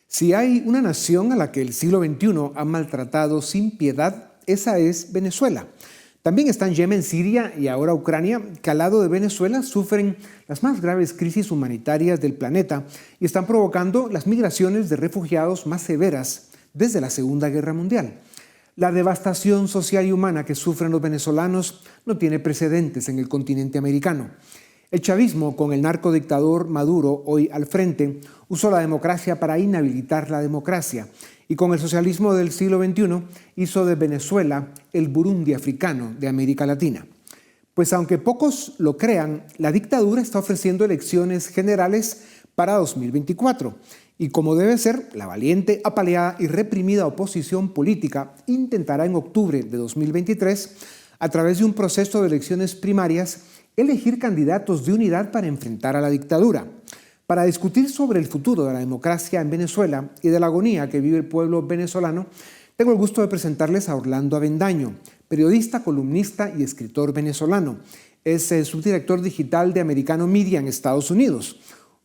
Si hay una nación a la que el siglo XXI ha maltratado sin piedad, esa es Venezuela. También están Yemen, Siria y ahora Ucrania, que al lado de Venezuela sufren las más graves crisis humanitarias del planeta y están provocando las migraciones de refugiados más severas desde la Segunda Guerra Mundial. La devastación social y humana que sufren los venezolanos no tiene precedentes en el continente americano. El chavismo, con el narcodictador Maduro hoy al frente, usó la democracia para inhabilitar la democracia y con el socialismo del siglo XXI hizo de Venezuela el Burundi africano de América Latina. Pues aunque pocos lo crean, la dictadura está ofreciendo elecciones generales para 2024 y como debe ser, la valiente, apaleada y reprimida oposición política intentará en octubre de 2023, a través de un proceso de elecciones primarias, elegir candidatos de unidad para enfrentar a la dictadura. Para discutir sobre el futuro de la democracia en Venezuela y de la agonía que vive el pueblo venezolano, tengo el gusto de presentarles a Orlando Avendaño, periodista, columnista y escritor venezolano. Es el subdirector digital de Americano Media en Estados Unidos.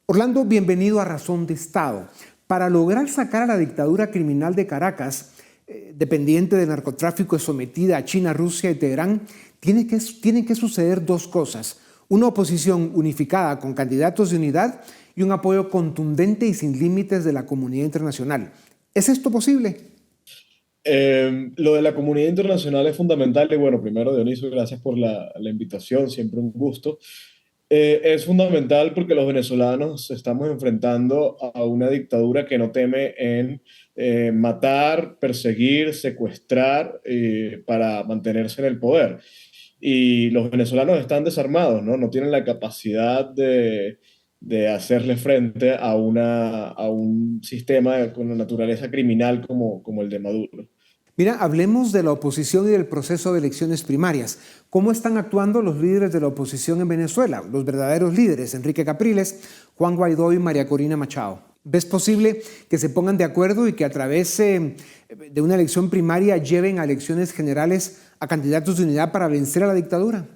Orlando, bienvenido a Razón de Estado. Para lograr sacar a la dictadura criminal de Caracas, dependiente del narcotráfico y sometida a China, Rusia y Teherán, tienen que suceder dos cosas: una oposición unificada con candidatos de unidad y un apoyo contundente y sin límites de la comunidad internacional. ¿Es esto posible? Lo de la comunidad internacional es fundamental y bueno, primero Dionisio, gracias por la invitación, siempre un gusto. Es fundamental porque los venezolanos estamos enfrentando a una dictadura que no teme en matar, perseguir, secuestrar para mantenerse en el poder. Y los venezolanos están desarmados, ¿no? No tienen la capacidad de hacerle frente a un sistema con una naturaleza criminal como el de Maduro. Mira, hablemos de la oposición y del proceso de elecciones primarias. ¿Cómo están actuando los líderes de la oposición en Venezuela? Los verdaderos líderes, Enrique Capriles, Juan Guaidó y María Corina Machado. ¿Ves posible que se pongan de acuerdo y que a través de una elección primaria lleven a elecciones generales a candidatos de unidad para vencer a la dictadura?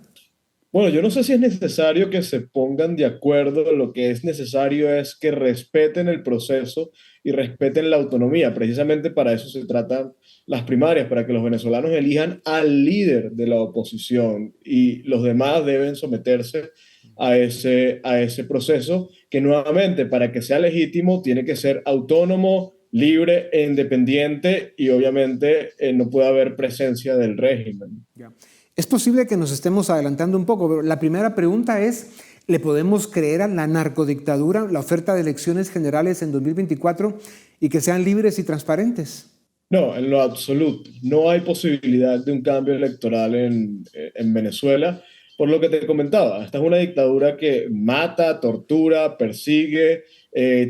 Bueno, yo no sé si es necesario que se pongan de acuerdo, lo que es necesario es que respeten el proceso y respeten la autonomía. Precisamente para eso se tratan las primarias, para que los venezolanos elijan al líder de la oposición y los demás deben someterse a ese proceso que nuevamente, para que sea legítimo, tiene que ser autónomo, libre e independiente y obviamente no puede haber presencia del régimen. Ya. Es posible que nos estemos adelantando un poco, pero la primera pregunta es, ¿le podemos creer a la narcodictadura la oferta de elecciones generales en 2024 y que sean libres y transparentes? No, en lo absoluto. No hay posibilidad de un cambio electoral en Venezuela, por lo que te comentaba. Esta es una dictadura que mata, tortura, persigue,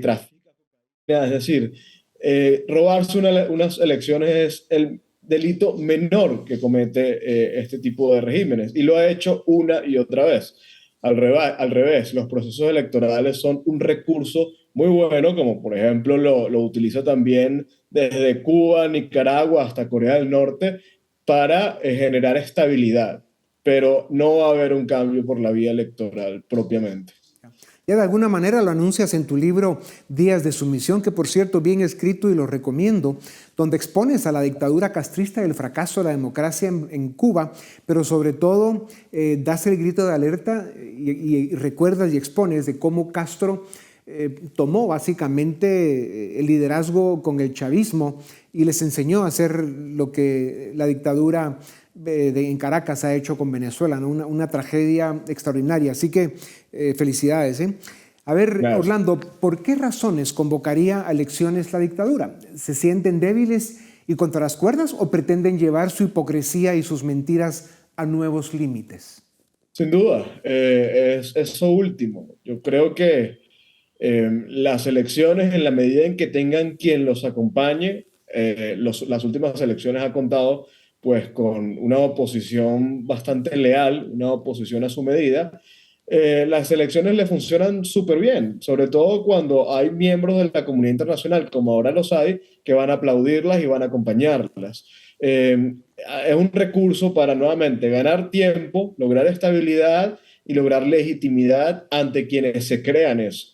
trafica. Es decir, robarse unas elecciones es el delito menor que comete este tipo de regímenes y lo ha hecho una y otra vez. Al revés, los procesos electorales son un recurso muy bueno, como por ejemplo lo utiliza también desde Cuba, Nicaragua hasta Corea del Norte para generar estabilidad, pero no va a haber un cambio por la vía electoral propiamente. Ya de alguna manera lo anuncias en tu libro Días de Sumisión, que por cierto bien escrito y lo recomiendo, donde expones a la dictadura castrista y el fracaso de la democracia en Cuba, pero sobre todo das el grito de alerta y recuerdas y expones de cómo Castro tomó básicamente el liderazgo con el chavismo y les enseñó a hacer lo que la dictadura en Caracas ha hecho con Venezuela, ¿no? Una tragedia extraordinaria. Así que felicidades. A ver, Gracias. Orlando, ¿por qué razones convocaría a elecciones la dictadura? ¿Se sienten débiles y contra las cuerdas o pretenden llevar su hipocresía y sus mentiras a nuevos límites? Sin duda, es eso último. Yo creo que las elecciones, en la medida en que tengan quien los acompañe, las últimas elecciones ha contado pues con una oposición bastante leal, una oposición a su medida. Las elecciones le funcionan súper bien, sobre todo cuando hay miembros de la comunidad internacional, como ahora los hay, que van a aplaudirlas y van a acompañarlas. Es un recurso para nuevamente ganar tiempo, lograr estabilidad y lograr legitimidad ante quienes se crean eso.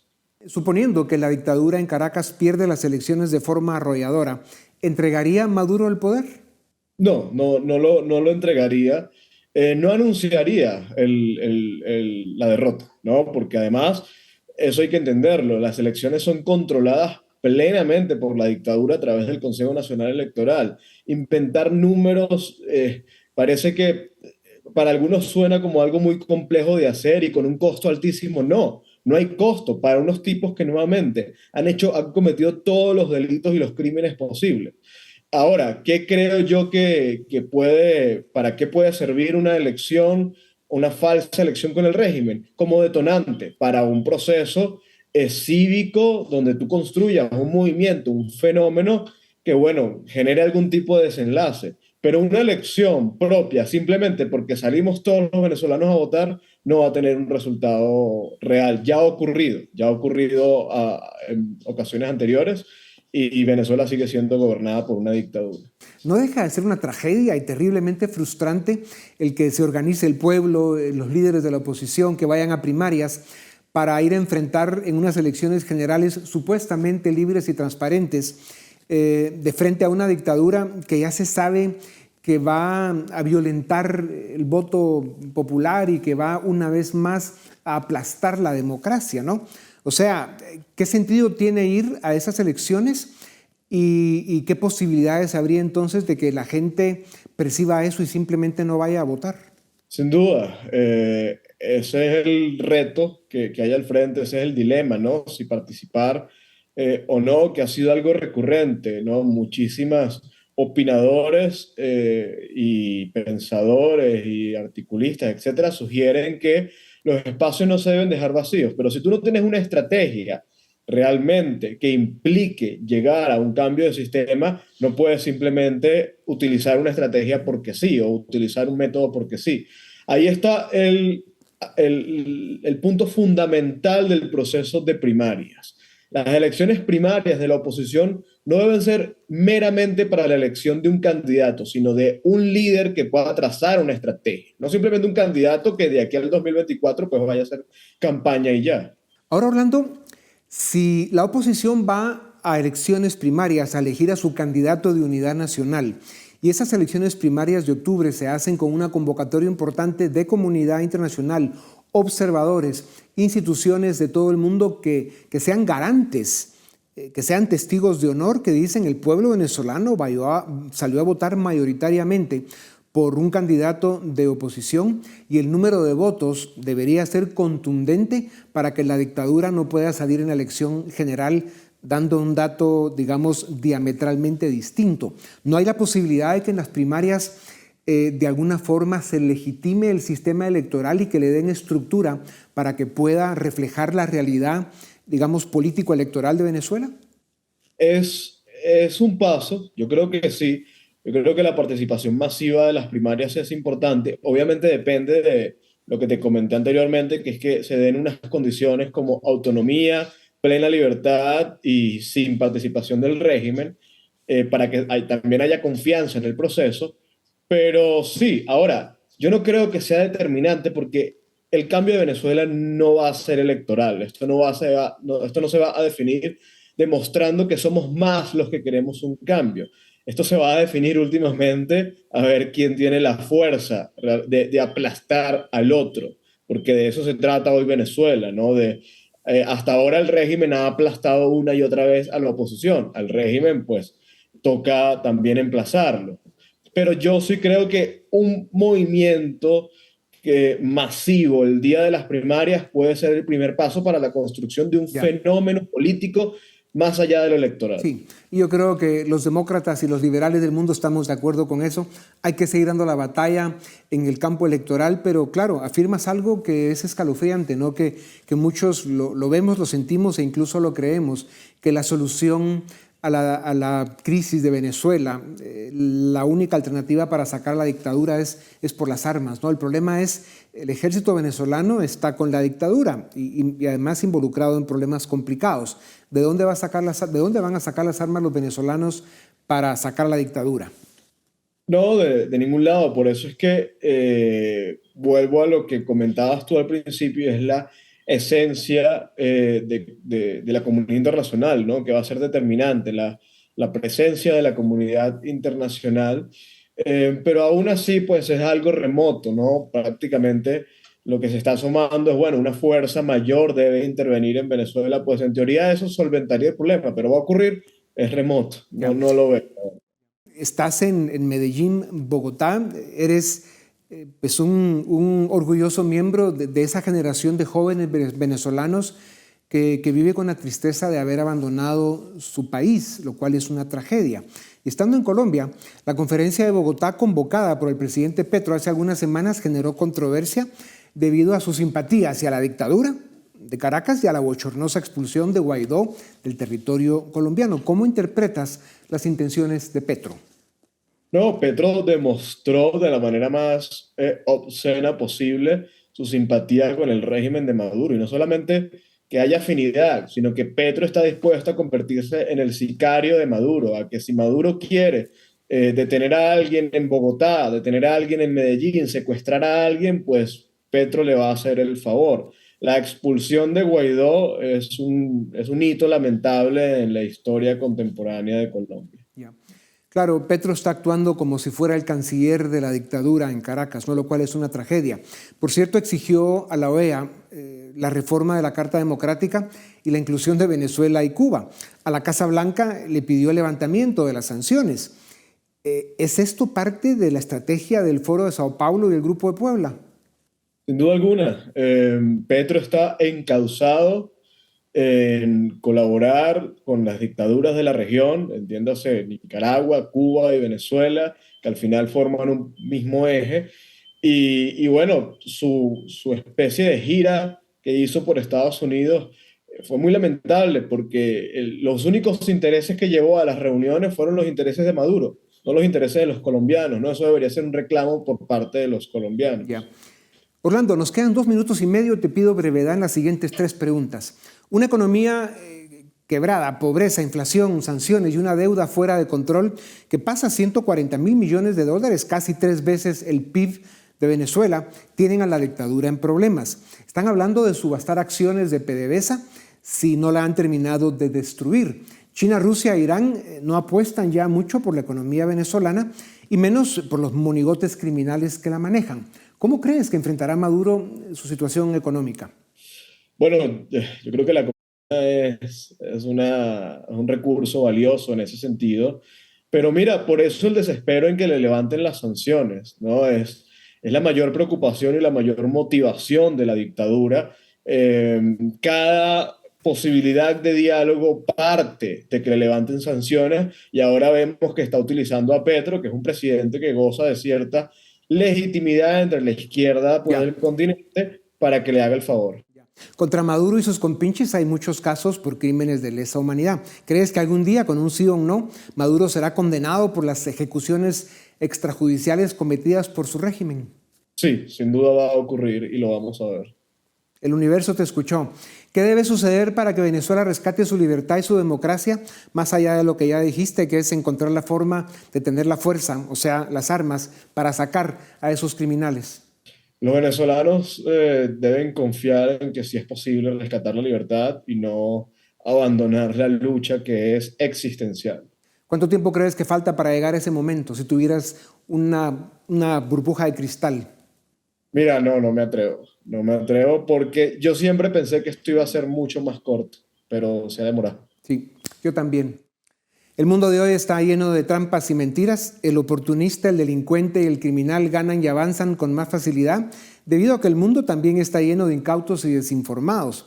Suponiendo que la dictadura en Caracas pierde las elecciones de forma arrolladora, ¿entregaría Maduro el poder? No lo entregaría. No anunciaría la derrota, ¿no? Porque además, eso hay que entenderlo, las elecciones son controladas plenamente por la dictadura a través del Consejo Nacional Electoral. Inventar números parece que para algunos suena como algo muy complejo de hacer y con un costo altísimo. No, no hay costo para unos tipos que nuevamente han cometido todos los delitos y los crímenes posibles. Ahora, ¿qué creo yo para qué puede servir una elección, una falsa elección con el régimen? Como detonante para un proceso cívico donde tú construyas un movimiento, un fenómeno que, bueno, genere algún tipo de desenlace. Pero una elección propia, simplemente porque salimos todos los venezolanos a votar, no va a tener un resultado real. Ya ha ocurrido en ocasiones anteriores y Venezuela sigue siendo gobernada por una dictadura. No deja de ser una tragedia y terriblemente frustrante el que se organice el pueblo, los líderes de la oposición, que vayan a primarias para ir a enfrentar en unas elecciones generales supuestamente libres y transparentes de frente a una dictadura que ya se sabe que va a violentar el voto popular y que va una vez más a aplastar la democracia, ¿no? O sea, ¿qué sentido tiene ir a esas elecciones y qué posibilidades habría entonces de que la gente perciba eso y simplemente no vaya a votar? Sin duda, ese es el reto que hay al frente, ese es el dilema, ¿no? Si participar o no, que ha sido algo recurrente, ¿no? Muchísimas opinadores y pensadores y articulistas, etcétera, sugieren que los espacios no se deben dejar vacíos, pero si tú no tienes una estrategia realmente que implique llegar a un cambio de sistema, no puedes simplemente utilizar una estrategia porque sí o utilizar un método porque sí. Ahí está el punto fundamental del proceso de primarias. Las elecciones primarias de la oposición no deben ser meramente para la elección de un candidato, sino de un líder que pueda trazar una estrategia. No simplemente un candidato que de aquí al 2024 pues vaya a hacer campaña y ya. Ahora, Orlando, si la oposición va a elecciones primarias a elegir a su candidato de unidad nacional y esas elecciones primarias de octubre se hacen con una convocatoria importante de comunidad internacional, observadores, instituciones de todo el mundo que sean garantes, que sean testigos de honor, que dicen el pueblo venezolano salió a votar mayoritariamente por un candidato de oposición y el número de votos debería ser contundente para que la dictadura no pueda salir en la elección general dando un dato, digamos, diametralmente distinto. No hay la posibilidad de que en las primarias de alguna forma se legitime el sistema electoral y que le den estructura para que pueda reflejar la realidad, digamos, político-electoral de Venezuela. Es un paso, yo creo que sí. Yo creo que la participación masiva de las primarias es importante. Obviamente depende de lo que te comenté anteriormente, que es que se den unas condiciones como autonomía, plena libertad y sin participación del régimen, para que también haya confianza en el proceso. Pero sí, ahora, yo no creo que sea determinante porque el cambio de Venezuela no va a ser electoral. Esto no se va a definir demostrando que somos más los que queremos un cambio. Esto se va a definir últimamente a ver quién tiene la fuerza de aplastar al otro, porque de eso se trata hoy Venezuela, ¿no? Hasta ahora el régimen ha aplastado una y otra vez a la oposición. Al régimen, pues, toca también emplazarlo. Pero yo sí creo que un movimiento masivo el día de las primarias puede ser el primer paso para la construcción de un Ya. fenómeno político más allá de lo electoral. Sí, y yo creo que los demócratas y los liberales del mundo estamos de acuerdo con eso. Hay que seguir dando la batalla en el campo electoral, pero claro, afirmas algo que es escalofriante, ¿no? Que muchos lo vemos, lo sentimos e incluso lo creemos, que la solución a la crisis de Venezuela, la única alternativa para sacar la dictadura es por las armas, ¿no? El problema es el ejército venezolano está con la dictadura y además involucrado en problemas complicados. ¿De dónde van a sacar las armas los venezolanos para sacar la dictadura? No, de ningún lado. Por eso es que vuelvo a lo que comentabas tú al principio, es la esencia de la comunidad internacional, ¿no? Que va a ser determinante, la presencia de la comunidad internacional. Pero aún así, pues es algo remoto, ¿no? Prácticamente lo que se está asomando es, bueno, una fuerza mayor debe intervenir en Venezuela, pues en teoría eso solventaría el problema, pero va a ocurrir, es remoto, Ya. no lo veo. Estás en Medellín, Bogotá, eres pues un orgulloso miembro de esa generación de jóvenes venezolanos que vive con la tristeza de haber abandonado su país, lo cual es una tragedia. Y estando en Colombia, la conferencia de Bogotá convocada por el presidente Petro hace algunas semanas generó controversia debido a su simpatía hacia la dictadura de Caracas y a la bochornosa expulsión de Guaidó del territorio colombiano. ¿Cómo interpretas las intenciones de Petro? No, Petro demostró de la manera más obscena posible su simpatía con el régimen de Maduro. Y no solamente que haya afinidad, sino que Petro está dispuesto a convertirse en el sicario de Maduro, a que si Maduro quiere detener a alguien en Bogotá, detener a alguien en Medellín, secuestrar a alguien, pues Petro le va a hacer el favor. La expulsión de Guaidó es un hito lamentable en la historia contemporánea de Colombia. Yeah. Claro, Petro está actuando como si fuera el canciller de la dictadura en Caracas, ¿no? Lo cual es una tragedia. Por cierto, exigió a la OEA la reforma de la Carta Democrática y la inclusión de Venezuela y Cuba. A la Casa Blanca le pidió el levantamiento de las sanciones. ¿Es esto parte de la estrategia del Foro de Sao Paulo y el Grupo de Puebla? Sin duda alguna, Petro está encausado en colaborar con las dictaduras de la región, entiéndase Nicaragua, Cuba y Venezuela, que al final forman un mismo eje. Y bueno, su especie de gira que hizo por Estados Unidos fue muy lamentable porque los únicos intereses que llevó a las reuniones fueron los intereses de Maduro, no los intereses de los colombianos, ¿no? Eso debería ser un reclamo por parte de los colombianos. Yeah. Orlando, nos quedan 2 minutos y medio. Te pido brevedad en las siguientes 3 preguntas. Una economía quebrada, pobreza, inflación, sanciones y una deuda fuera de control que pasa a 140.000 millones de dólares, casi 3 veces el PIB de Venezuela, tienen a la dictadura en problemas. Están hablando de subastar acciones de PDVSA si no la han terminado de destruir. China, Rusia e Irán no apuestan ya mucho por la economía venezolana y menos por los monigotes criminales que la manejan. ¿Cómo crees que enfrentará Maduro su situación económica? Bueno, yo creo que la economía es un recurso valioso en ese sentido, pero mira, por eso el desespero en que le levanten las sanciones, ¿no? Es la mayor preocupación y la mayor motivación de la dictadura. Cada posibilidad de diálogo parte de que le levanten sanciones y ahora vemos que está utilizando a Petro, que es un presidente que goza de cierta legitimidad entre la izquierda pues, del continente para que le haga el favor. Contra Maduro y sus compinches hay muchos casos por crímenes de lesa humanidad. ¿Crees que algún día, con un sí o un no, Maduro será condenado por las ejecuciones extrajudiciales cometidas por su régimen? Sí, sin duda va a ocurrir y lo vamos a ver. El universo te escuchó. ¿Qué debe suceder para que Venezuela rescate su libertad y su democracia, más allá de lo que ya dijiste, que es encontrar la forma de tener la fuerza, o sea, las armas, para sacar a esos criminales? Los venezolanos deben confiar en que sí es posible rescatar la libertad y no abandonar la lucha que es existencial. ¿Cuánto tiempo crees que falta para llegar a ese momento, si tuvieras una burbuja de cristal? Mira, no me atrevo. No me atrevo porque yo siempre pensé que esto iba a ser mucho más corto, pero se ha demorado. Sí, yo también. El mundo de hoy está lleno de trampas y mentiras. El oportunista, el delincuente y el criminal ganan y avanzan con más facilidad debido a que el mundo también está lleno de incautos y desinformados.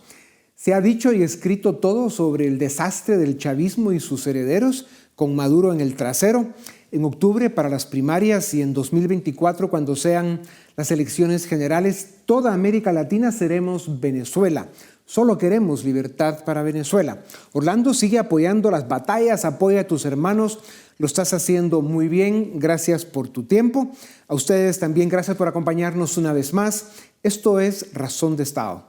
Se ha dicho y escrito todo sobre el desastre del chavismo y sus herederos, con Maduro en el trasero. En octubre para las primarias y en 2024 cuando sean las elecciones generales, toda América Latina seremos Venezuela. Solo queremos libertad para Venezuela. Orlando, sigue apoyando las batallas, apoya a tus hermanos. Lo estás haciendo muy bien. Gracias por tu tiempo. A ustedes también gracias por acompañarnos una vez más. Esto es Razón de Estado.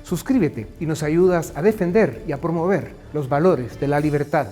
Suscríbete y nos ayudas a defender y a promover los valores de la libertad.